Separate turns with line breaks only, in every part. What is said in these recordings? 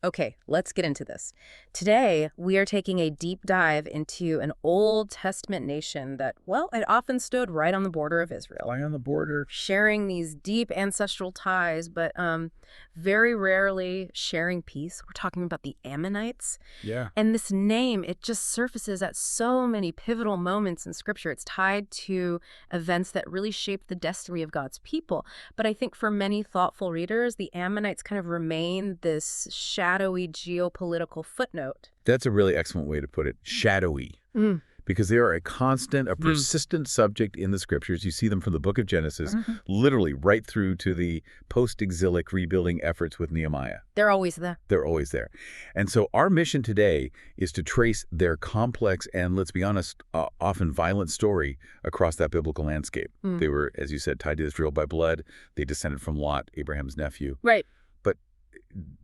Okay, let's get into this. Today, we are taking a deep dive into an Old Testament nation that, well, it often stood right on the border of Israel,
Fly on the border.
sharing these deep ancestral ties, but very rarely sharing peace. We're talking about the Ammonites.
Yeah.
And this name, it just surfaces at so many pivotal moments in Scripture. It's tied to events that really shaped the destiny of God's people. But I think for many thoughtful readers, the Ammonites kind of remain this shadowy geopolitical footnote.
That's a really excellent way to put it. Shadowy.
Mm.
Because they are a constant, a persistent subject in the scriptures. You see them from the book of Genesis, literally right through to the post-exilic rebuilding efforts with Nehemiah.
They're always there.
They're always there. And so our mission today is to trace their complex and, let's be honest, often violent story across that biblical landscape. They were, as you said, tied to Israel by blood. They descended from Lot, Abraham's nephew.
Right.
But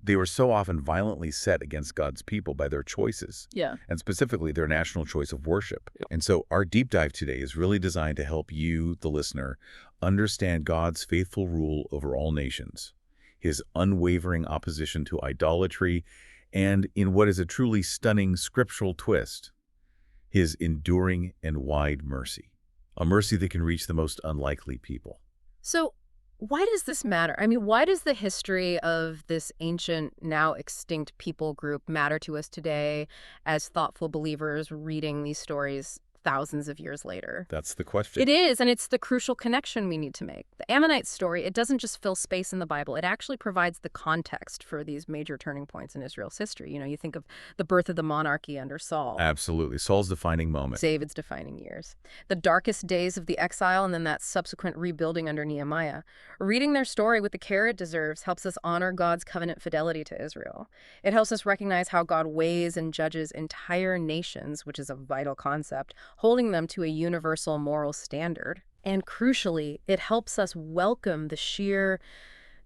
they were so often violently set against God's people by their choices.
Yeah.
And specifically their national choice of worship. And so our deep dive today is really designed to help you, the listener, understand God's faithful rule over all nations, his unwavering opposition to idolatry, and in what is a truly stunning scriptural twist, his enduring and wide mercy, a mercy that can reach the most unlikely people.
So why does this matter? I mean, why does the history of this ancient, now extinct people group matter to us today as thoughtful believers reading these stories thousands of years later?
That's the question.
It is, and it's the crucial connection we need to make. The Ammonite story, it doesn't just fill space in the Bible. It actually provides the context for these major turning points in Israel's history. You know, you think of the birth of the monarchy under Saul.
Absolutely. Saul's defining moment.
David's defining years. The darkest days of the exile and then that subsequent rebuilding under Nehemiah. Reading their story with the care it deserves helps us honor God's covenant fidelity to Israel. It helps us recognize how God weighs and judges entire nations, which is a vital concept, holding them to a universal moral standard. And crucially, it helps us welcome the sheer,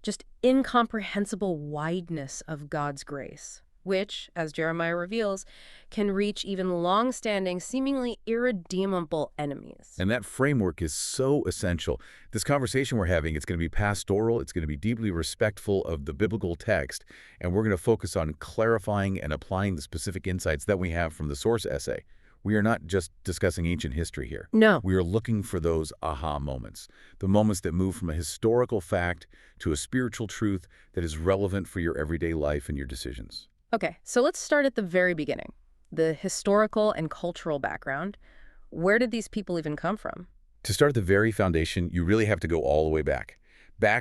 just incomprehensible wideness of God's grace, which, as Jeremiah reveals, can reach even long-standing, seemingly irredeemable enemies.
And that framework is so essential. This conversation we're having, it's going to be pastoral, it's going to be deeply respectful of the biblical text, and we're going to focus on clarifying and applying the specific insights that we have from the source essay. We are not just discussing ancient history here.
No.
We are looking for those aha moments, the moments that move from a historical fact to a spiritual truth that is relevant for your everyday life and your decisions.
Okay, so let's start at the very beginning. The historical and cultural background. Where did these people even come from?
To start at the very foundation, you really have to go all the way back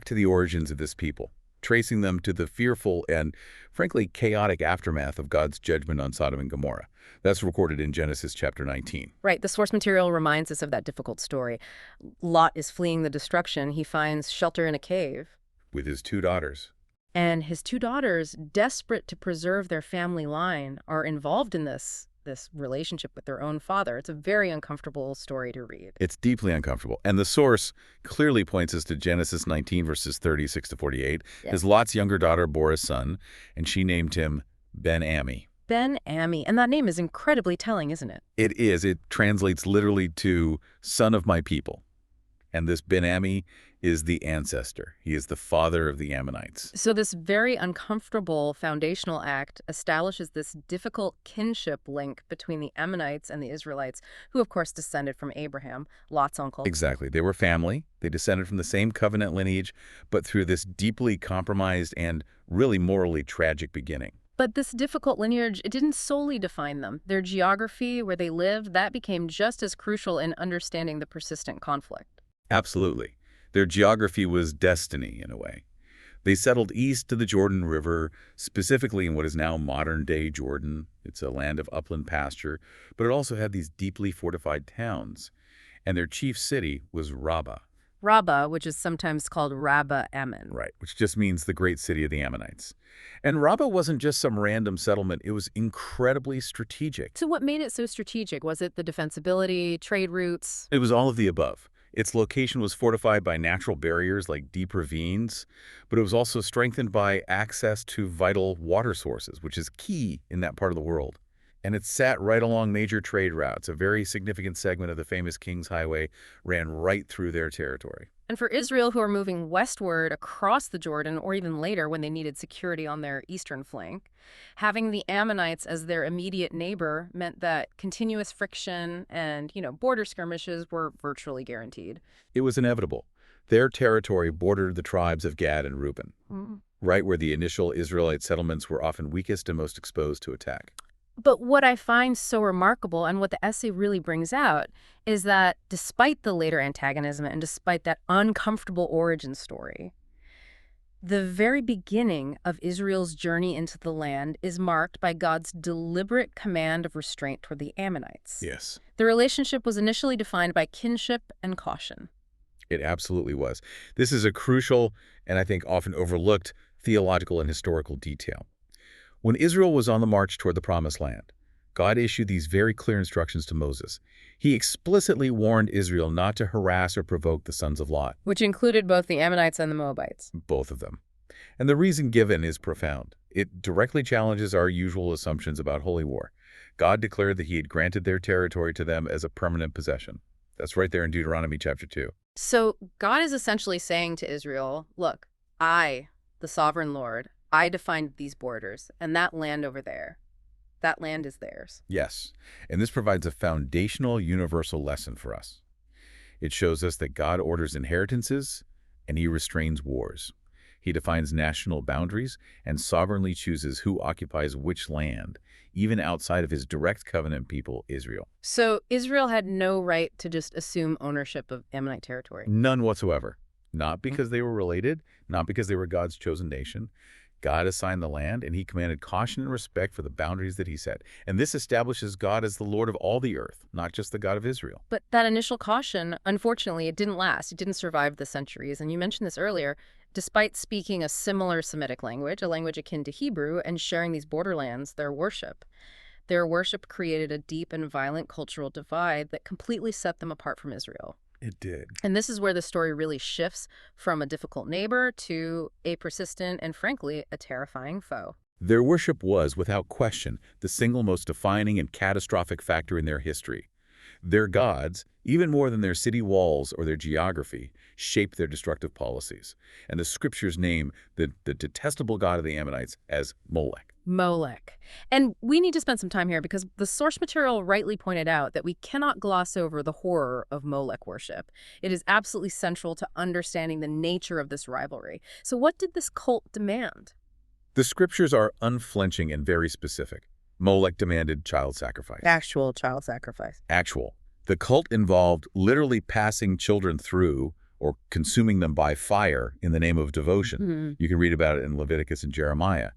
to the origins of this people, tracing them to the fearful and, frankly, chaotic aftermath of God's judgment on Sodom and Gomorrah. That's recorded in Genesis chapter 19.
Right, the source material reminds us of that difficult story. Lot is fleeing the destruction. He finds shelter in a cave.
With his 2 daughters.
And his 2 daughters, desperate to preserve their family line, are involved in this relationship with their own father. It's a very uncomfortable story to read.
It's deeply uncomfortable. And the source clearly points us to Genesis 19, verses 36 to 48.
Yeah.
As Lot's younger daughter bore a son, and she named him Ben-Ammi.
Ben-Ammi. And that name is incredibly telling, isn't it?
It is. It translates literally to son of my people. And this Ben-Ammi is the ancestor. He is the father of the Ammonites.
So this very uncomfortable foundational act establishes this difficult kinship link between the Ammonites and the Israelites, who of course descended from Abraham, Lot's uncle.
Exactly. They were family. They descended from the same covenant lineage, but through this deeply compromised and really morally tragic beginning.
But this difficult lineage, it didn't solely define them. Their geography, where they lived, that became just as crucial in understanding the persistent conflict.
Absolutely. Their geography was destiny, in a way. They settled east to the Jordan River, specifically in what is now modern-day Jordan. It's a land of upland pasture, but it also had these deeply fortified towns. And their chief city was Rabbah.
Rabbah, which is sometimes called Rabba Ammon.
Right, which just means the great city of the Ammonites. And Rabbah wasn't just some random settlement. It was incredibly strategic.
So what made it so strategic? Was it the defensibility, trade routes?
It was all of the above. Its location was fortified by natural barriers like deep ravines, but it was also strengthened by access to vital water sources, which is key in that part of the world. And it sat right along major trade routes. A very significant segment of the famous King's Highway ran right through their territory.
And for Israel, who are moving westward across the Jordan, or even later when they needed security on their eastern flank, having the Ammonites as their immediate neighbor meant that continuous friction and, border skirmishes were virtually guaranteed.
It was inevitable. Their territory bordered the tribes of Gad and Reuben, right where the initial Israelite settlements were often weakest and most exposed to attack.
But what I find so remarkable, and what the essay really brings out, is that despite the later antagonism and despite that uncomfortable origin story, the very beginning of Israel's journey into the land is marked by God's deliberate command of restraint toward the Ammonites.
Yes,
The relationship was initially defined by kinship and caution.
it absolutely was. This is a crucial and I think often overlooked theological and historical detail. When Israel was on the march toward the Promised Land, God issued these very clear instructions to Moses. He explicitly warned Israel not to harass or provoke the sons of Lot,
Which included both the Ammonites and the Moabites.
both of them. And the reason given is profound. It directly challenges our usual assumptions about holy war. God declared that he had granted their territory to them as a permanent possession. That's right there in Deuteronomy chapter 2.
So God is essentially saying to Israel, look, I, the sovereign Lord, I defined these borders, and that land over there, that land is theirs.
Yes, and this provides a foundational universal lesson for us. It shows us that God orders inheritances and he restrains wars. He defines national boundaries and sovereignly chooses who occupies which land, even outside of his direct covenant people, Israel.
So Israel had no right to just assume ownership of Ammonite territory.
None whatsoever. Not because they were related, not because they were God's chosen nation. God assigned the land, and he commanded caution and respect for the boundaries that he set. And this establishes God as the Lord of all the earth, not just the God of Israel.
But that initial caution, unfortunately, it didn't last. It didn't survive the centuries. And you mentioned this earlier. Despite speaking a similar Semitic language, a language akin to Hebrew, and sharing these borderlands, their worship created a deep and violent cultural divide that completely set them apart from Israel.
It did.
And this is where the story really shifts from a difficult neighbor to a persistent and, frankly, a terrifying foe.
Their worship was, without question, the single most defining and catastrophic factor in their history. Their gods, even more than their city walls or their geography, shaped their destructive policies. And the scriptures name the detestable god of the Ammonites as Molech.
Molech. And we need to spend some time here because the source material rightly pointed out that we cannot gloss over the horror of Molech worship. It is absolutely central to understanding the nature of this rivalry. So what did this cult demand?
The scriptures are unflinching and very specific. Molech demanded child sacrifice.
Actual child sacrifice.
Actual. The cult involved literally passing children through or consuming them by fire in the name of devotion. You can read about it in Leviticus and Jeremiah.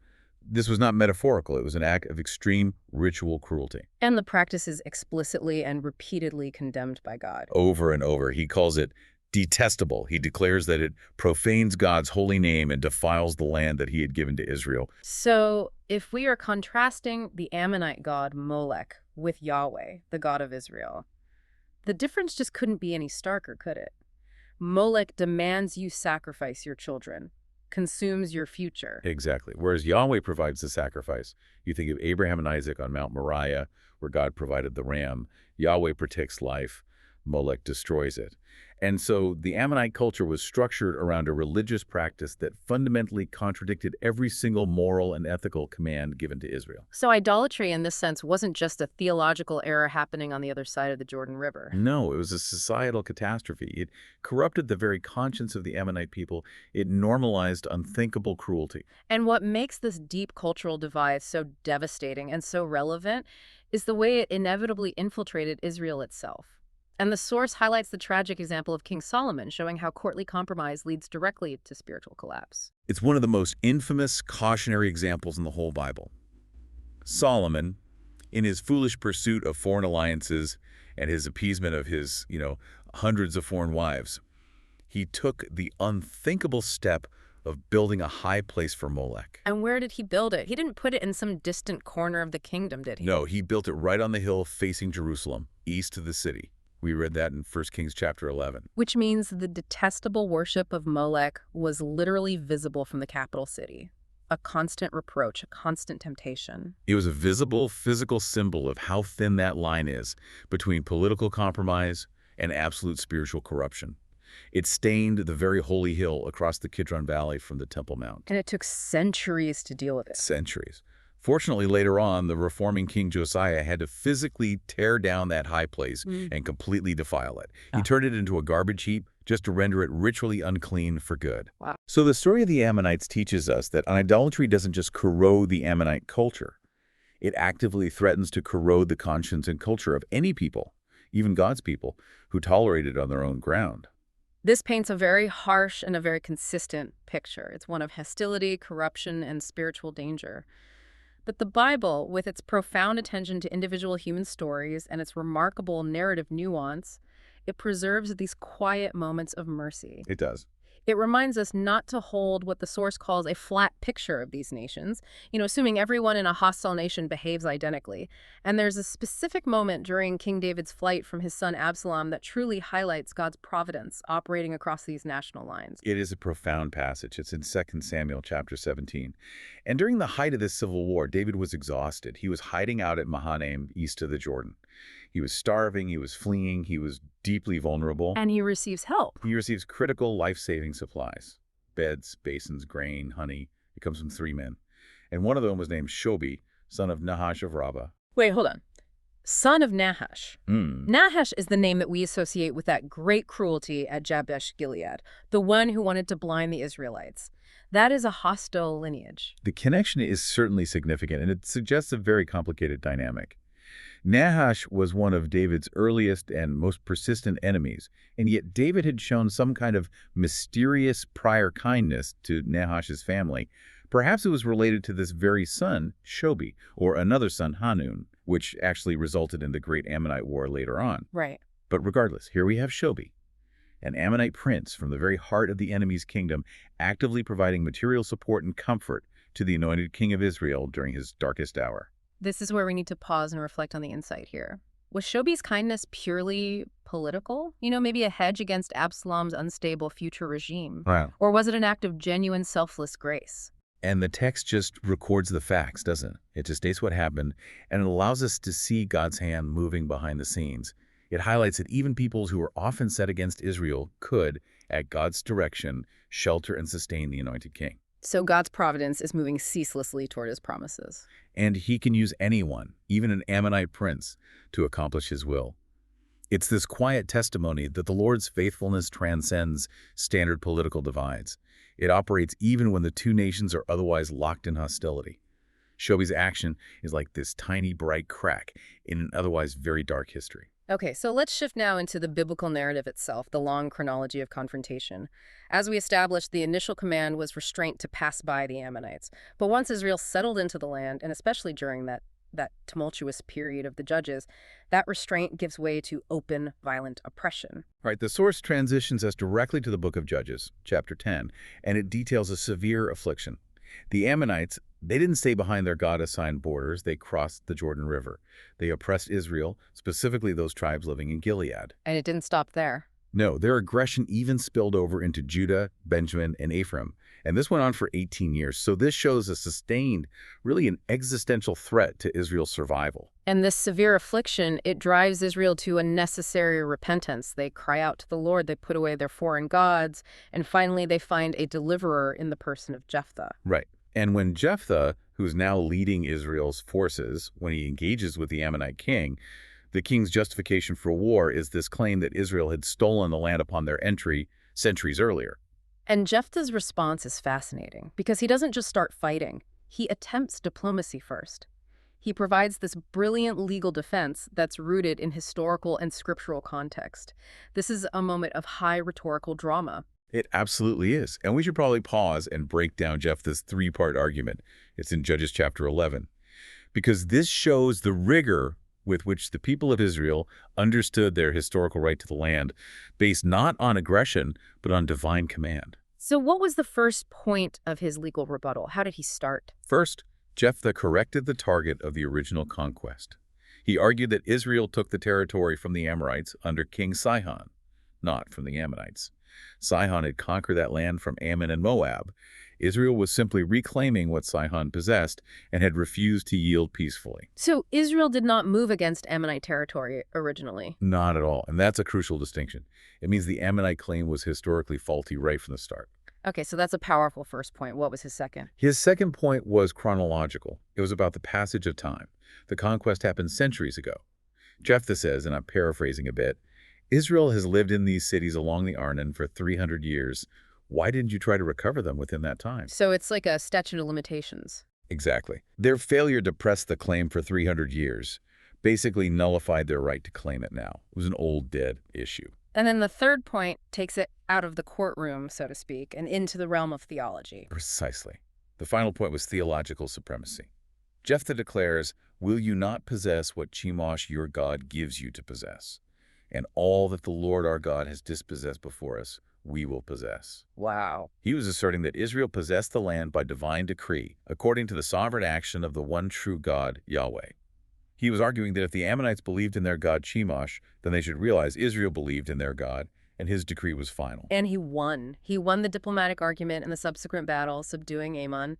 This was not metaphorical. It was an act of extreme ritual cruelty.
And the practice is explicitly and repeatedly condemned by God.
Over and over. He calls it detestable. He declares that it profanes God's holy name and defiles the land that he had given to Israel.
So if we are contrasting the Ammonite god Molech with Yahweh, the God of Israel, the difference just couldn't be any starker, could it? Molech demands you sacrifice your children, consumes your future.
Exactly. Whereas Yahweh provides the sacrifice. You think of Abraham and Isaac on Mount Moriah, where God provided the ram. Yahweh protects life. Molech destroys it. And so the Ammonite culture was structured around a religious practice that fundamentally contradicted every single moral and ethical command given to Israel.
So idolatry in this sense wasn't just a theological error happening on the other side of the Jordan River.
No, it was a societal catastrophe. It corrupted the very conscience of the Ammonite people. It normalized unthinkable cruelty.
And what makes this deep cultural divide so devastating and so relevant is the way it inevitably infiltrated Israel itself. And the source highlights the tragic example of King Solomon, showing how courtly compromise leads directly to spiritual collapse.
It's one of the most infamous cautionary examples in the whole Bible. Solomon, in his foolish pursuit of foreign alliances and his appeasement of his, hundreds of foreign wives, he took the unthinkable step of building a high place for Molech.
And where did he build it? He didn't put it in some distant corner of the kingdom, did he?
No, he built it right on the hill facing Jerusalem, east of the city. We read that in 1 Kings chapter 11.
Which means the detestable worship of Molech was literally visible from the capital city. A constant reproach, a constant temptation.
It was a visible, physical symbol of how thin that line is between political compromise and absolute spiritual corruption. It stained the very holy hill across the Kidron Valley from the Temple Mount.
And it took centuries to deal with it.
Centuries. Fortunately, later on, the reforming King Josiah had to physically tear down that high place and completely defile it. He turned it into a garbage heap just to render it ritually unclean for good.
Wow.
So the story of the Ammonites teaches us that idolatry doesn't just corrode the Ammonite culture. It actively threatens to corrode the conscience and culture of any people, even God's people, who tolerate it on their own ground.
This paints a very harsh and a very consistent picture. It's one of hostility, corruption, and spiritual danger. But the Bible, with its profound attention to individual human stories and its remarkable narrative nuance, it preserves these quiet moments of mercy.
It does.
It reminds us not to hold what the source calls a flat picture of these nations, assuming everyone in a hostile nation behaves identically. And there's a specific moment during King David's flight from his son Absalom that truly highlights God's providence operating across these national lines.
It is a profound passage. It's in 2 Samuel chapter 17. And during the height of this civil war, David was exhausted. He was hiding out at Mahanaim, east of the Jordan. He was starving, he was fleeing, he was deeply vulnerable.
And he receives help.
He receives critical life-saving supplies. Beds, basins, grain, honey. It comes from 3 men. And one of them was named Shobi, son of Nahash of Rabbah.
Wait, hold on. Son of Nahash. Nahash is the name that we associate with that great cruelty at Jabesh Gilead, the one who wanted to blind the Israelites. That is a hostile lineage.
The connection is certainly significant, and it suggests a very complicated dynamic. Nahash was one of David's earliest and most persistent enemies, and yet David had shown some kind of mysterious prior kindness to Nahash's family. Perhaps it was related to this very son, Shobi, or another son, Hanun, which actually resulted in the Great Ammonite War later on.
Right.
But regardless, here we have Shobi, an Ammonite prince from the very heart of the enemy's kingdom, actively providing material support and comfort to the anointed king of Israel during his darkest hour.
This is where we need to pause and reflect on the insight here. Was Shobi's kindness purely political? Maybe a hedge against Absalom's unstable future regime?
Wow.
Or was it an act of genuine selfless grace?
And the text just records the facts, doesn't it? It just states what happened, and it allows us to see God's hand moving behind the scenes. It highlights that even peoples who were often set against Israel could, at God's direction, shelter and sustain the anointed king.
So God's providence is moving ceaselessly toward his promises.
And he can use anyone, even an Ammonite prince, to accomplish his will. It's this quiet testimony that the Lord's faithfulness transcends standard political divides. It operates even when the two nations are otherwise locked in hostility. Shobi's action is like this tiny, bright crack in an otherwise very dark history.
Okay, so let's shift now into the biblical narrative itself, the long chronology of confrontation. As we established, the initial command was restraint to pass by the Ammonites. But once Israel settled into the land, and especially during that tumultuous period of the Judges, that restraint gives way to open, violent oppression.
Right, the source transitions us directly to the book of Judges, chapter 10, and it details a severe affliction. The Ammonites, they didn't stay behind their God-assigned borders. They crossed the Jordan River. They oppressed Israel, specifically those tribes living in Gilead.
And it didn't stop there.
No, their aggression even spilled over into Judah, Benjamin, and Ephraim. And this went on for 18 years. So this shows a sustained, really an existential threat to Israel's survival.
And this severe affliction, it drives Israel to a necessary repentance. They cry out to the Lord, they put away their foreign gods, and finally they find a deliverer in the person of Jephthah.
Right. And when Jephthah, who's now leading Israel's forces, when he engages with the Ammonite king, the king's justification for war is this claim that Israel had stolen the land upon their entry centuries earlier.
And Jephthah's response is fascinating because he doesn't just start fighting. He attempts diplomacy first. He provides this brilliant legal defense that's rooted in historical and scriptural context. This is a moment of high rhetorical drama.
It absolutely is. And we should probably pause and break down Jephthah's 3-part argument. It's in Judges chapter 11. Because this shows the rigor with which the people of Israel understood their historical right to the land, based not on aggression, but on divine command.
So what was the first point of his legal rebuttal? How did he start?
First, Jephthah corrected the target of the original conquest. He argued that Israel took the territory from the Amorites under King Sihon, not from the Ammonites. Sihon had conquered that land from Ammon and Moab. Israel was simply reclaiming what Sihon possessed and had refused to yield peacefully.
So Israel did not move against Ammonite territory originally.
Not at all, and that's a crucial distinction. It means the Ammonite claim was historically faulty right from the start.
Okay, so that's a powerful first point. What was his second?
His second point was chronological. It was about the passage of time. The conquest happened centuries ago. Jephthah says, and I'm paraphrasing a bit, Israel has lived in these cities along the Arnon for 300 years. Why didn't you try to recover them within that time?
So it's like a statute of limitations.
Exactly. Their failure to press the claim for 300 years basically nullified their right to claim it now. It was an old dead issue.
And then the third point takes it out of the courtroom, so to speak, and into the realm of theology.
Precisely. The final point was theological supremacy. Jephthah declares, "Will you not possess what Chemosh your God gives you to possess? And all that the Lord our God has dispossessed before us, we will possess."
Wow.
He was asserting that Israel possessed the land by divine decree, according to the sovereign action of the one true God, Yahweh. He was arguing that if the Ammonites believed in their god Chemosh, then they should realize Israel believed in their God, and his decree was final.
And he won. He won the diplomatic argument in the subsequent battle, subduing Ammon.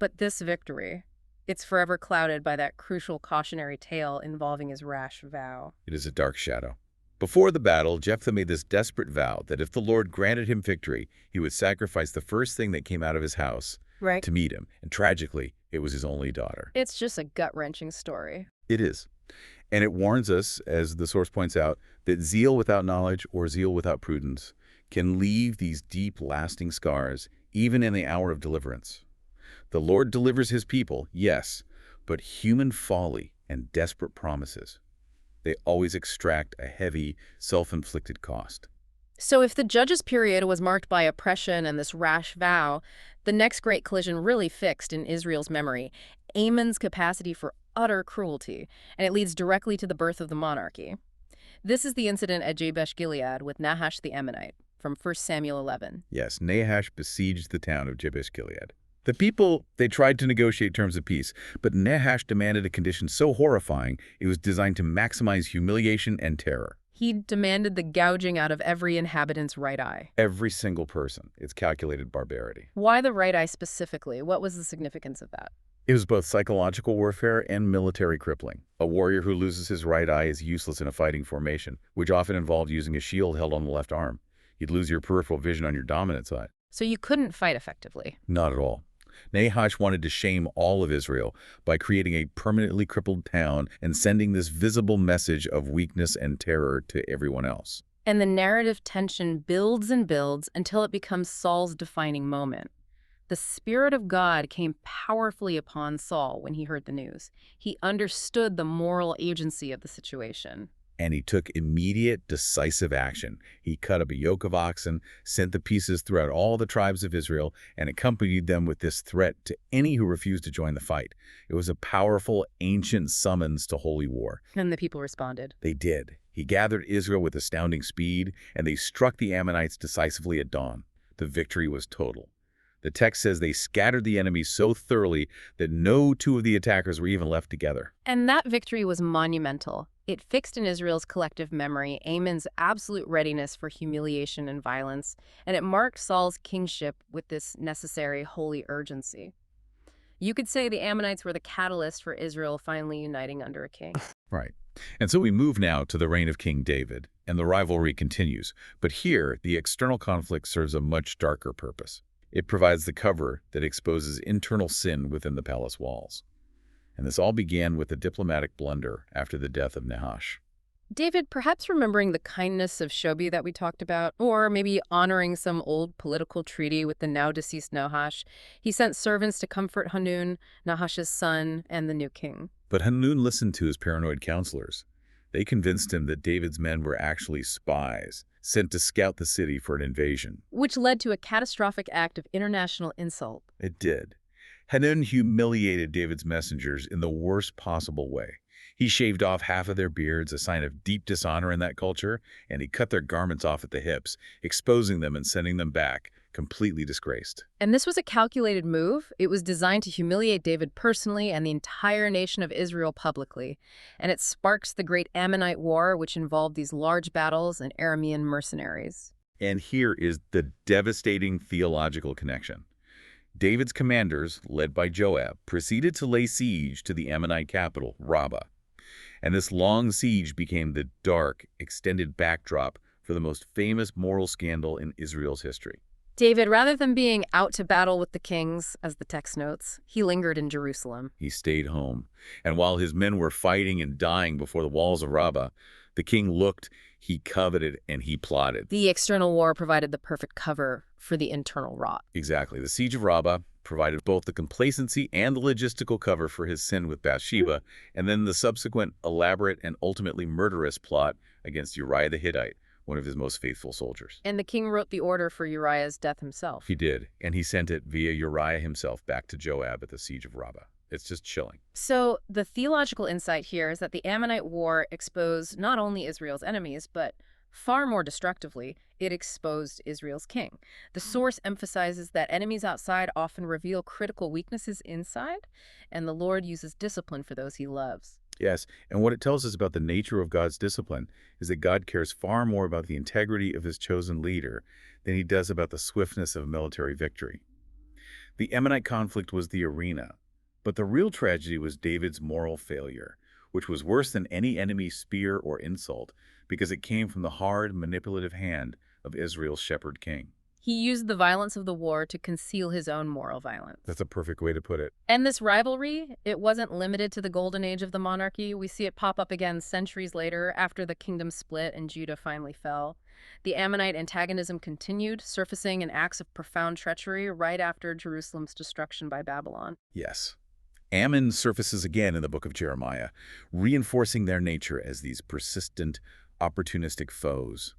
But this victory, it's forever clouded by that crucial cautionary tale involving his rash vow.
It is a dark shadow. Before the battle, Jephthah made this desperate vow that if the Lord granted him victory, he would sacrifice the first thing that came out of his house
Right.
to meet him. And tragically, it was his only daughter.
It's just a gut-wrenching story.
It is. And it warns us, as the source points out, that zeal without knowledge or zeal without prudence can leave these deep, lasting scars, even in the hour of deliverance. The Lord delivers his people, yes, but human folly and desperate promises, they always extract a heavy, self-inflicted cost.
So if the Judges period was marked by oppression and this rash vow, the next great collision really fixed in Israel's memory Ammon's capacity for utter cruelty, and it leads directly to the birth of the monarchy. This is the incident at Jabesh-Gilead with Nahash the Ammonite from 1 Samuel 11.
Yes, Nahash besieged the town of Jabesh-Gilead. The people, they tried to negotiate terms of peace, but Nahash demanded a condition so horrifying it was designed to maximize humiliation and terror.
He demanded the gouging out of every inhabitant's right eye.
Every single person. It's calculated barbarity.
Why the right eye specifically? What was the significance of that?
It was both psychological warfare and military crippling. A warrior who loses his right eye is useless in a fighting formation, which often involved using a shield held on the left arm. You'd lose your peripheral vision on your dominant side.
So you couldn't fight effectively.
Not at all. Nahash wanted to shame all of Israel by creating a permanently crippled town and sending this visible message of weakness and terror to everyone else.
And the narrative tension builds and builds until it becomes Saul's defining moment. The Spirit of God came powerfully upon Saul when he heard the news. He understood the moral agency of the situation.
And he took immediate, decisive action. He cut up a yoke of oxen, sent the pieces throughout all the tribes of Israel, and accompanied them with this threat to any who refused to join the fight. It was a powerful, ancient summons to holy war.
And the people responded.
They did. He gathered Israel with astounding speed, and they struck the Ammonites decisively at dawn. The victory was total. The text says they scattered the enemy so thoroughly that no two of the attackers were even left together.
And that victory was monumental. It fixed in Israel's collective memory Ammon's absolute readiness for humiliation and violence, and it marked Saul's kingship with this necessary holy urgency. You could say the Ammonites were the catalyst for Israel finally uniting under a king.
Right. And so we move now to the reign of King David, and the rivalry continues. But here, the external conflict serves a much darker purpose. It provides the cover that exposes internal sin within the palace walls. And this all began with a diplomatic blunder after the death of Nahash.
David, perhaps remembering the kindness of Shobi that we talked about, or maybe honoring some old political treaty with the now-deceased Nahash, he sent servants to comfort Hanun, Nahash's son, and the new king.
But Hanun listened to his paranoid counselors. They convinced him that David's men were actually spies, sent to scout the city for an invasion.
Which led to a catastrophic act of international insult.
It did. Hanun humiliated David's messengers in the worst possible way. He shaved off half of their beards, a sign of deep dishonor in that culture, and he cut their garments off at the hips, exposing them and sending them back, completely disgraced.
And this was a calculated move. It was designed to humiliate David personally and the entire nation of Israel publicly. And it sparks the Great Ammonite War, which involved these large battles and Aramean mercenaries.
And here is the devastating theological connection. David's commanders, led by Joab, proceeded to lay siege to the Ammonite capital, Rabbah. And this long siege became the dark, extended backdrop for the most famous moral scandal in Israel's history.
David, rather than being out to battle with the kings, as the text notes, he lingered in Jerusalem.
He stayed home. And while his men were fighting and dying before the walls of Rabbah, the king looked, he coveted, and he plotted.
The external war provided the perfect cover for the internal rot.
Exactly. The siege of Rabbah provided both the complacency and the logistical cover for his sin with Bathsheba, and then the subsequent elaborate and ultimately murderous plot against Uriah the Hittite, one of his most faithful soldiers.
And the king wrote the order for Uriah's death himself.
He did, and he sent it via Uriah himself back to Joab at the siege of Rabbah. It's just chilling.
So the theological insight here is that the Ammonite war exposed not only Israel's enemies, but far more destructively, it exposed Israel's king. The source emphasizes that enemies outside often reveal critical weaknesses inside, and the Lord uses discipline for those he loves.
Yes, and what it tells us about the nature of God's discipline is that God cares far more about the integrity of his chosen leader than he does about the swiftness of military victory. The Ammonite conflict was the arena, but the real tragedy was David's moral failure, which was worse than any enemy's spear or insult because it came from the hard, manipulative hand of Israel's shepherd king.
He used the violence of the war to conceal his own moral violence.
That's a perfect way to put it.
And this rivalry, it wasn't limited to the golden age of the monarchy. We see it pop up again centuries later after the kingdom split and Judah finally fell. The Ammonite antagonism continued, surfacing in acts of profound treachery right after Jerusalem's destruction by Babylon.
Yes. Ammon surfaces again in the book of Jeremiah, reinforcing their nature as these persistent, opportunistic foes.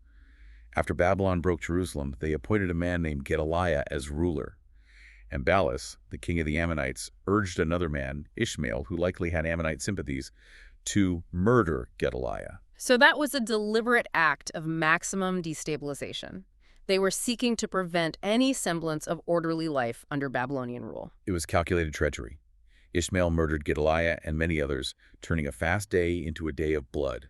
After Babylon broke Jerusalem, they appointed a man named Gedaliah as ruler. And Balas, the king of the Ammonites, urged another man, Ishmael, who likely had Ammonite sympathies, to murder Gedaliah.
So that was a deliberate act of maximum destabilization. They were seeking to prevent any semblance of orderly life under Babylonian rule.
It was calculated treachery. Ishmael murdered Gedaliah and many others, turning a fast day into a day of blood.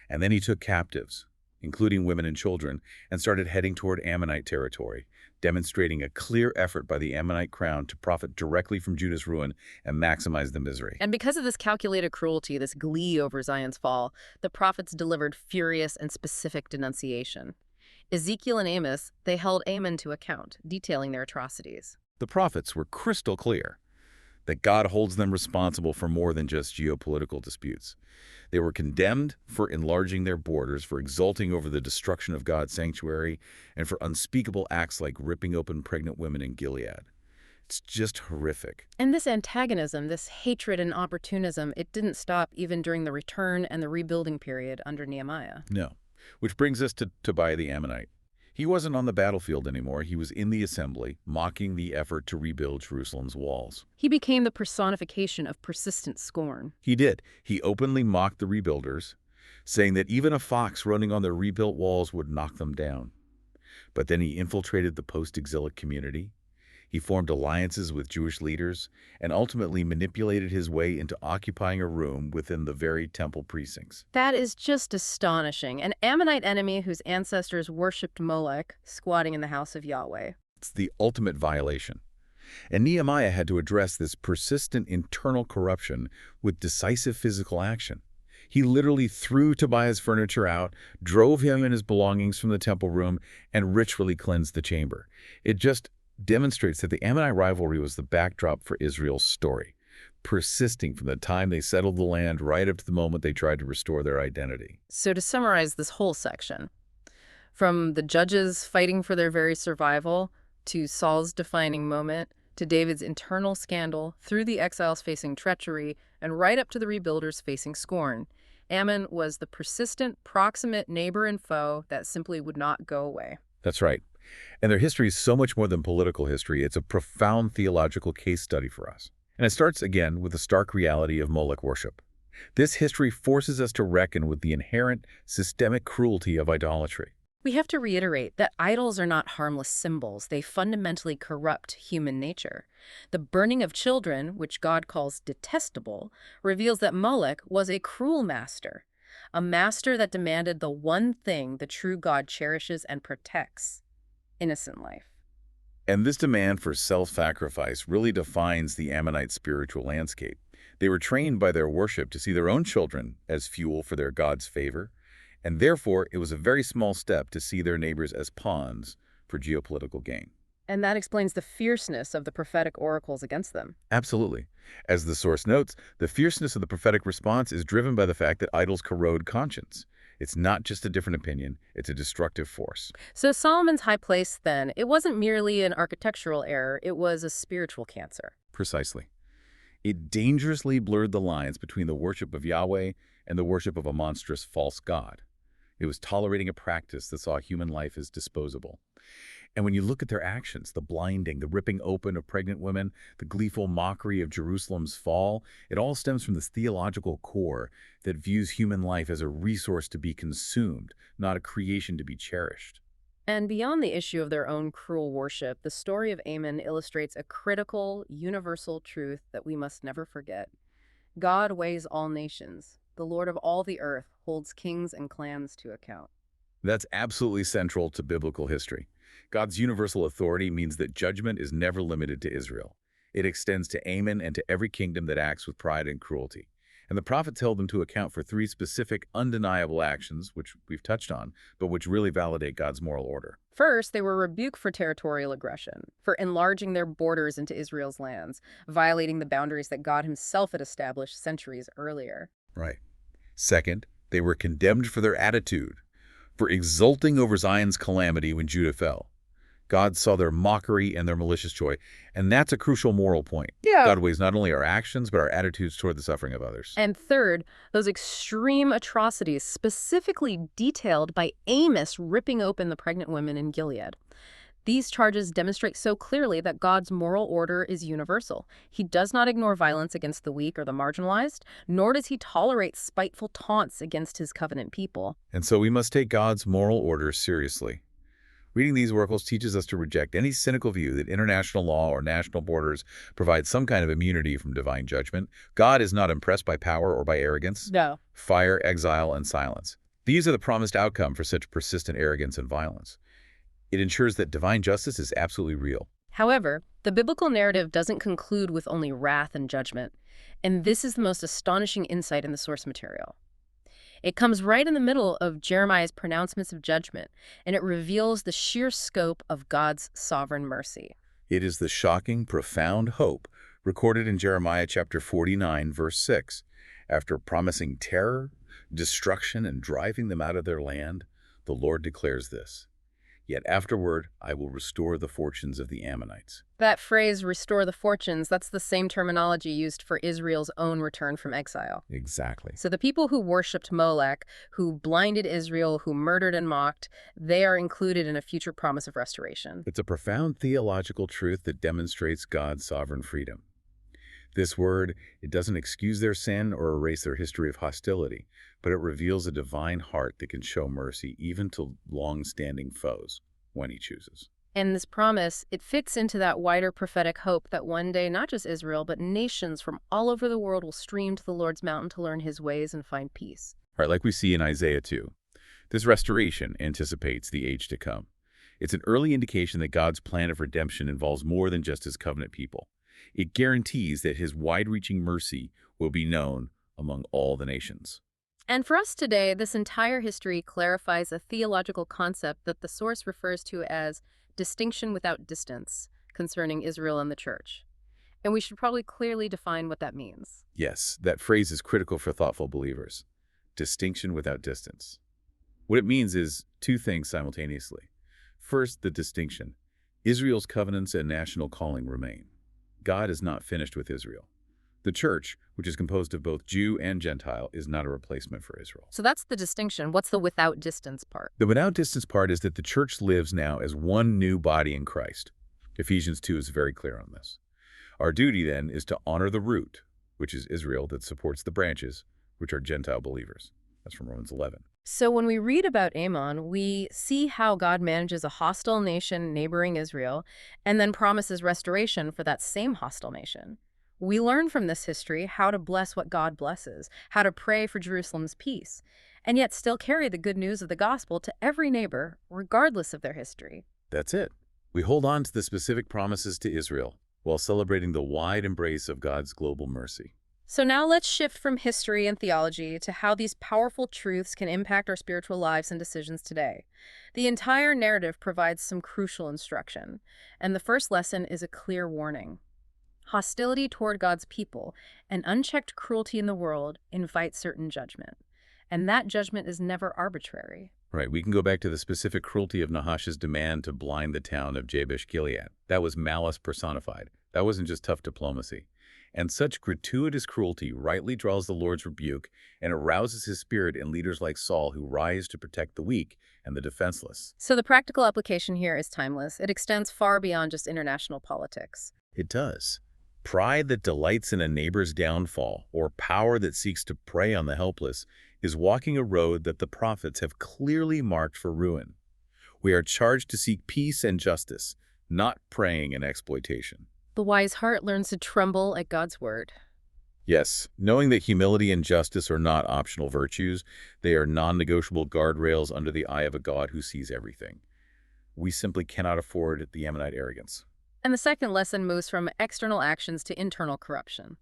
And then he took captives, including women and children, and started heading toward Ammonite territory, demonstrating a clear effort by the Ammonite crown to profit directly from Judah's ruin and maximize the misery.
And because of this calculated cruelty, this glee over Zion's fall, the prophets delivered furious and specific denunciation. Ezekiel and Amos, they held Ammon to account, detailing their atrocities.
The prophets were crystal clear that God holds them responsible for more than just geopolitical disputes. They were condemned for enlarging their borders, for exulting over the destruction of God's sanctuary, and for unspeakable acts like ripping open pregnant women in Gilead. It's just horrific.
And this antagonism, this hatred and opportunism, it didn't stop even during the return and the rebuilding period under Nehemiah.
No. Which brings us to Tobiah the Ammonite. He wasn't on the battlefield anymore. He was in the assembly, mocking the effort to rebuild Jerusalem's walls.
He became the personification of persistent scorn.
He did. He openly mocked the rebuilders, saying that even a fox running on their rebuilt walls would knock them down. But then he infiltrated the post-exilic community. He formed alliances with Jewish leaders and ultimately manipulated his way into occupying a room within the very temple precincts.
That is just astonishing. An Ammonite enemy whose ancestors worshipped Molech, squatting in the house of Yahweh.
It's the ultimate violation. And Nehemiah had to address this persistent internal corruption with decisive physical action. He literally threw Tobiah's furniture out, drove him and his belongings from the temple room, and ritually cleansed the chamber. It just demonstrates that the Ammonite rivalry was the backdrop for Israel's story, persisting from the time they settled the land right up to the moment they tried to restore their identity.
So to summarize this whole section, from the judges fighting for their very survival, to Saul's defining moment, to David's internal scandal, through the exiles facing treachery, and right up to the rebuilders facing scorn, Ammon was the persistent, proximate neighbor and foe that simply would not go away.
That's right. And their history is so much more than political history. It's a profound theological case study for us. And it starts again with the stark reality of Molech worship. This history forces us to reckon with the inherent systemic cruelty of idolatry.
We have to reiterate that idols are not harmless symbols. They fundamentally corrupt human nature. The burning of children, which God calls detestable, reveals that Molech was a cruel master. a master that demanded the one thing the true God cherishes and protects: innocent life.
And this demand for self-sacrifice really defines the Ammonite spiritual landscape. They were trained by their worship to see their own children as fuel for their God's favor, and therefore it was a very small step to see their neighbors as pawns for geopolitical gain.
And that explains the fierceness of the prophetic oracles against them.
Absolutely. As the source notes, the fierceness of the prophetic response is driven by the fact that idols corrode conscience. It's not just a different opinion, it's a destructive force.
So Solomon's high place, then, it wasn't merely an architectural error, it was a spiritual cancer.
Precisely. It dangerously blurred the lines between the worship of Yahweh and the worship of a monstrous false god. It was tolerating a practice that saw human life as disposable. And when you look at their actions, the blinding, the ripping open of pregnant women, the gleeful mockery of Jerusalem's fall, it all stems from this theological core that views human life as a resource to be consumed, not a creation to be cherished.
And beyond the issue of their own cruel worship, the story of Ammon illustrates a critical, universal truth that we must never forget. God weighs all nations. The Lord of all the earth holds kings and clans to account.
That's absolutely central to biblical history. God's universal authority means that judgment is never limited to Israel. It extends to Ammon and to every kingdom that acts with pride and cruelty. And the prophets held them to account for three specific, undeniable actions, which we've touched on, but which really validate God's moral order.
First, they were rebuked for territorial aggression, for enlarging their borders into Israel's lands, violating the boundaries that God himself had established centuries earlier.
Right. Second, they were condemned for their attitude, for exulting over Zion's calamity when Judah fell. God saw their mockery and their malicious joy, and that's a crucial moral point.
Yeah.
God weighs not only our actions, but our attitudes toward the suffering of others.
And third, those extreme atrocities specifically detailed by Amos ripping open the pregnant women in Gilead. These charges demonstrate so clearly that God's moral order is universal. He does not ignore violence against the weak or the marginalized, nor does he tolerate spiteful taunts against his covenant people.
And so we must take God's moral order seriously. Reading these oracles teaches us to reject any cynical view that international law or national borders provide some kind of immunity from divine judgment. God is not impressed by power or by arrogance,
No.
fire, exile, and silence. These are the promised outcome for such persistent arrogance and violence. It ensures that divine justice is absolutely real.
However, the biblical narrative doesn't conclude with only wrath and judgment, and this is the most astonishing insight in the source material. It comes right in the middle of Jeremiah's pronouncements of judgment, and it reveals the sheer scope of God's sovereign mercy.
It is the shocking, profound hope recorded in Jeremiah chapter 49, verse 6. After promising terror, destruction, and driving them out of their land, the Lord declares this: "Yet afterward I will restore the fortunes of the Ammonites."
That phrase, restore the fortunes, that's the same terminology used for Israel's own return from exile.
Exactly.
So the people who worshipped Molech, who blinded Israel, who murdered and mocked, they are included in a future promise of restoration.
It's a profound theological truth that demonstrates God's sovereign freedom. This word, it doesn't excuse their sin or erase their history of hostility, but it reveals a divine heart that can show mercy even to long-standing foes when he chooses.
And this promise, it fits into that wider prophetic hope that one day not just Israel, but nations from all over the world will stream to the Lord's mountain to learn his ways and find peace.
Right, like we see in Isaiah 2. This restoration anticipates the age to come. It's an early indication that God's plan of redemption involves more than just his covenant people. It guarantees that his wide-reaching mercy will be known among all the nations.
And for us today, this entire history clarifies a theological concept that the source refers to as distinction without distance concerning Israel and the church. And we should probably clearly define what that means.
Yes, that phrase is critical for thoughtful believers. Distinction without distance. What it means is two things simultaneously. First, the distinction. Israel's covenants and national calling remain. God is not finished with Israel. The church, which is composed of both Jew and Gentile, is not a replacement for Israel.
So that's the distinction. What's the without distance part?
The without distance part is that the church lives now as one new body in Christ. Ephesians 2 is very clear on this. Our duty, then, is to honor the root, which is Israel, that supports the branches, which are Gentile believers. That's from Romans 11.
So when we read about Ammon, we see how God manages a hostile nation neighboring Israel and then promises restoration for that same hostile nation. We learn from this history how to bless what God blesses, how to pray for Jerusalem's peace, and yet still carry the good news of the gospel to every neighbor, regardless of their history.
That's it. We hold on to the specific promises to Israel while celebrating the wide embrace of God's global mercy.
So now let's shift from history and theology to how these powerful truths can impact our spiritual lives and decisions today. The entire narrative provides some crucial instruction, and the first lesson is a clear warning. Hostility toward God's people and unchecked cruelty in the world invite certain judgment, and that judgment is never arbitrary.
Right, we can go back to the specific cruelty of Nahash's demand to blind the town of Jabesh-Gilead. That was malice personified. That wasn't just tough diplomacy. And such gratuitous cruelty rightly draws the Lord's rebuke and arouses his spirit in leaders like Saul who rise to protect the weak and the defenseless.
So the practical application here is timeless. It extends far beyond just international politics.
It does. Pride that delights in a neighbor's downfall, or power that seeks to prey on the helpless, is walking a road that the prophets have clearly marked for ruin. We are charged to seek peace and justice, not preying and exploitation.
The wise heart learns to tremble at God's word.
Yes, knowing that humility and justice are not optional virtues, they are non-negotiable guardrails under the eye of a God who sees everything. We simply cannot afford the Ammonite arrogance.
And the second lesson moves from external actions to internal corruption.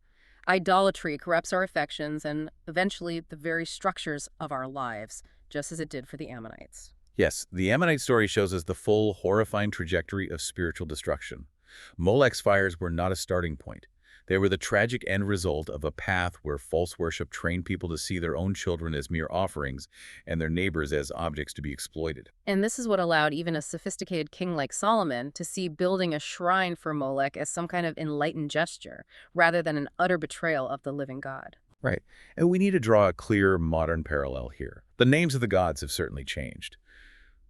Idolatry corrupts our affections and eventually the very structures of our lives, just as it did for the Ammonites.
Yes, the Ammonite story shows us the full, horrifying trajectory of spiritual destruction. Molech's fires were not a starting point. They were the tragic end result of a path where false worship trained people to see their own children as mere offerings and their neighbors as objects to be exploited.
And this is what allowed even a sophisticated king like Solomon to see building a shrine for Molech as some kind of enlightened gesture, rather than an utter betrayal of the living God.
Right, and we need to draw a clear modern parallel here. The names of the gods have certainly changed.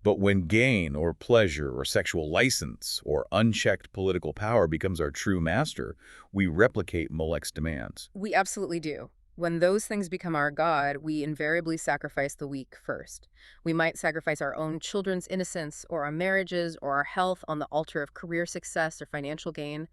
But when gain or pleasure or sexual license or unchecked political power becomes our true master, we replicate Molech's demands.
We absolutely do. When those things become our God, we invariably sacrifice the weak first. We might sacrifice our own children's innocence or our marriages or our health on the altar of career success or financial gain.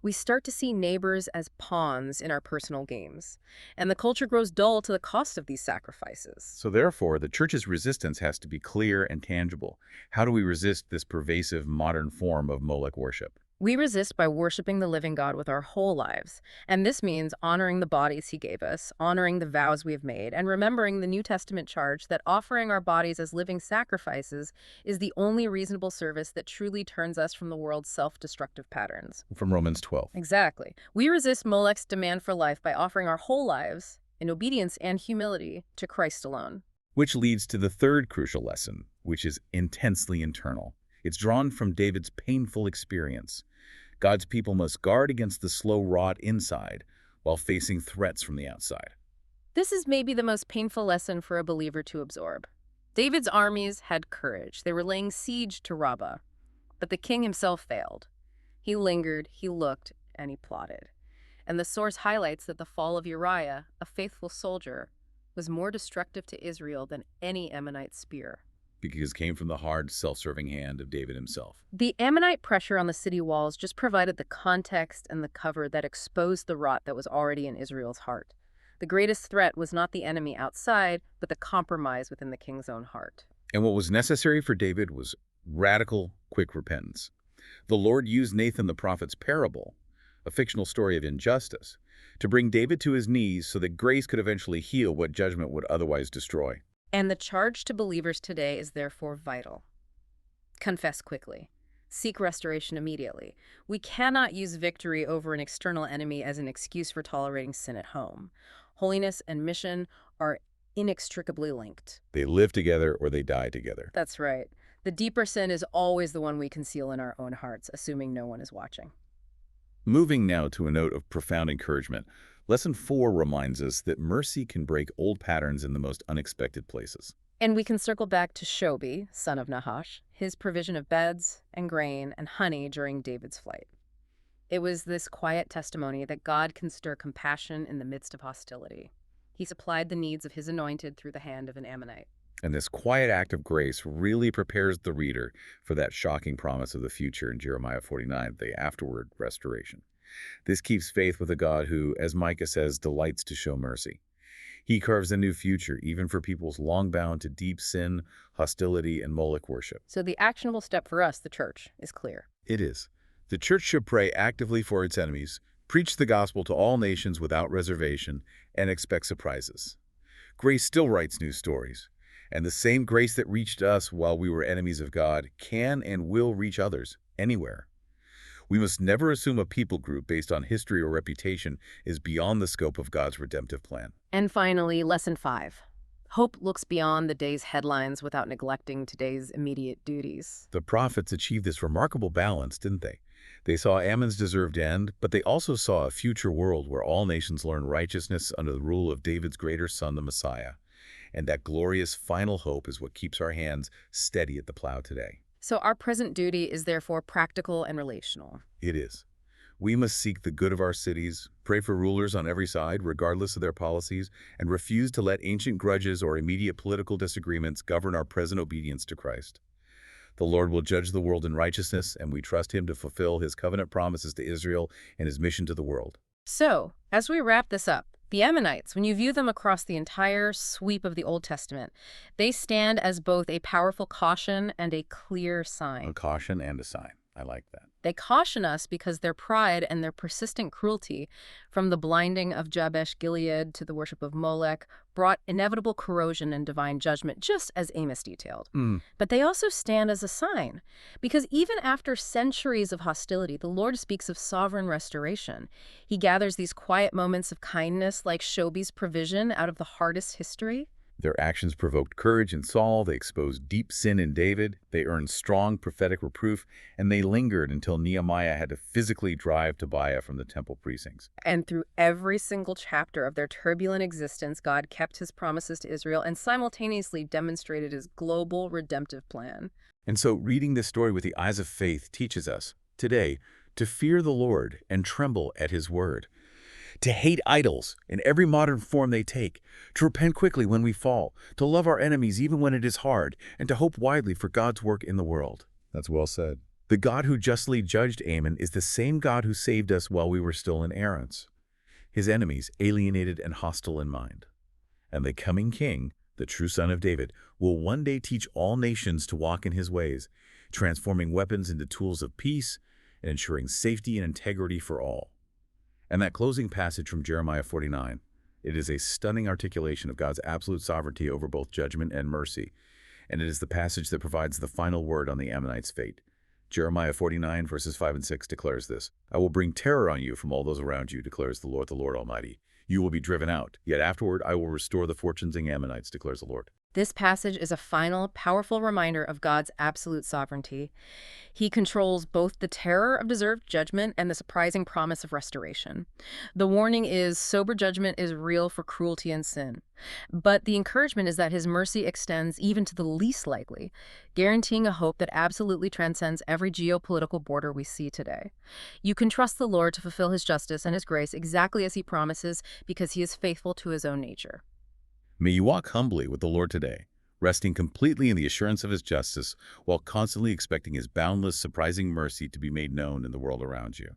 We start to see neighbors as pawns in our personal games, and the culture grows dull to the cost of these sacrifices.
So therefore, the church's resistance has to be clear and tangible. How do we resist this pervasive modern form of Molech worship?
We resist by worshiping the living God with our whole lives, and this means honoring the bodies he gave us, honoring the vows we have made, and remembering the New Testament charge that offering our bodies as living sacrifices is the only reasonable service that truly turns us from the world's self-destructive patterns.
From Romans 12.
Exactly. We resist Molech's demand for life by offering our whole lives, in obedience and humility, to Christ alone.
Which leads to the third crucial lesson, which is intensely internal. It's drawn from David's painful experience. God's people must guard against the slow rot inside while facing threats from the outside.
This is maybe the most painful lesson for a believer to absorb. David's armies had courage. They were laying siege to Rabbah, but the king himself failed. He lingered, he looked, and he plotted. And the source highlights that the fall of Uriah, a faithful soldier, was more destructive to Israel than any Ammonite spear.
Because it came from the hard, self-serving hand of David himself.
The Ammonite pressure on the city walls just provided the context and the cover that exposed the rot that was already in Israel's heart. The greatest threat was not the enemy outside, but the compromise within the king's own heart.
And what was necessary for David was radical, quick repentance. The Lord used Nathan the prophet's parable, a fictional story of injustice, to bring David to his knees so that grace could eventually heal what judgment would otherwise destroy.
And the charge to believers today is therefore vital. Confess quickly. Seek restoration immediately. We cannot use victory over an external enemy as an excuse for tolerating sin at home. Holiness and mission are inextricably linked.
They live together or they die together.
That's right. The deeper sin is always the one we conceal in our own hearts, assuming no one is watching.
Moving now to a note of profound encouragement, Lesson 4 reminds us that mercy can break old patterns in the most unexpected places.
And we can circle back to Shobi, son of Nahash, his provision of beds and grain and honey during David's flight. It was this quiet testimony that God can stir compassion in the midst of hostility. He supplied the needs of his anointed through the hand of an Ammonite.
And this quiet act of grace really prepares the reader for that shocking promise of the future in Jeremiah 49, the afterward restoration. This keeps faith with a God who, as Micah says, delights to show mercy. He carves a new future, even for peoples long bound to deep sin, hostility, and Moloch worship.
So the actionable step for us, the church, is clear.
It is. The church should pray actively for its enemies, preach the gospel to all nations without reservation, and expect surprises. Grace still writes new stories, and the same grace that reached us while we were enemies of God can and will reach others, anywhere. We must never assume a people group based on history or reputation is beyond the scope of God's redemptive plan.
And finally, lesson 5. Hope looks beyond the day's headlines without neglecting today's immediate duties.
The prophets achieved this remarkable balance, didn't they? They saw Ammon's deserved end, but they also saw a future world where all nations learn righteousness under the rule of David's greater son, the Messiah. And that glorious final hope is what keeps our hands steady at the plow today.
So our present duty is therefore practical and relational.
It is. We must seek the good of our cities, pray for rulers on every side, regardless of their policies, and refuse to let ancient grudges or immediate political disagreements govern our present obedience to Christ. The Lord will judge the world in righteousness, and we trust Him to fulfill His covenant promises to Israel and His mission to the world.
So, as we wrap this up, the Ammonites, when you view them across the entire sweep of the Old Testament, they stand as both a powerful caution and a clear sign.
A caution and a sign. I like that.
They caution us because their pride and their persistent cruelty, from the blinding of Jabesh Gilead to the worship of Molech, brought inevitable corrosion and divine judgment, just as Amos detailed. But they also stand as a sign, because even after centuries of hostility, the Lord speaks of sovereign restoration. He gathers these quiet moments of kindness like Shobi's provision out of the hardest history.
Their actions provoked courage in Saul, they exposed deep sin in David, they earned strong prophetic reproof, and they lingered until Nehemiah had to physically drive Tobiah from the temple precincts.
And through every single chapter of their turbulent existence, God kept His promises to Israel and simultaneously demonstrated His global redemptive plan.
And so reading this story with the eyes of faith teaches us, today, to fear the Lord and tremble at His word, to hate idols in every modern form they take, to repent quickly when we fall, to love our enemies even when it is hard, and to hope widely for God's work in the world. That's well said. The God who justly judged Ammon is the same God who saved us while we were still in errance, His enemies alienated and hostile in mind. And the coming king, the true son of David, will one day teach all nations to walk in His ways, transforming weapons into tools of peace and ensuring safety and integrity for all. And that closing passage from Jeremiah 49, it is a stunning articulation of God's absolute sovereignty over both judgment and mercy, and it is the passage that provides the final word on the Ammonites' fate. Jeremiah 49, verses 5 and 6 declares this, "I will bring terror on you from all those around you, declares the Lord Almighty. You will be driven out, yet afterward I will restore the fortunes of the Ammonites, declares the Lord."
This passage is a final, powerful reminder of God's absolute sovereignty. He controls both the terror of deserved judgment and the surprising promise of restoration. The warning is sober judgment is real for cruelty and sin. But the encouragement is that His mercy extends even to the least likely, guaranteeing a hope that absolutely transcends every geopolitical border we see today. You can trust the Lord to fulfill His justice and His grace exactly as He promises because He is faithful to His own nature.
May you walk humbly with the Lord today, resting completely in the assurance of His justice while constantly expecting His boundless, surprising mercy to be made known in the world around you.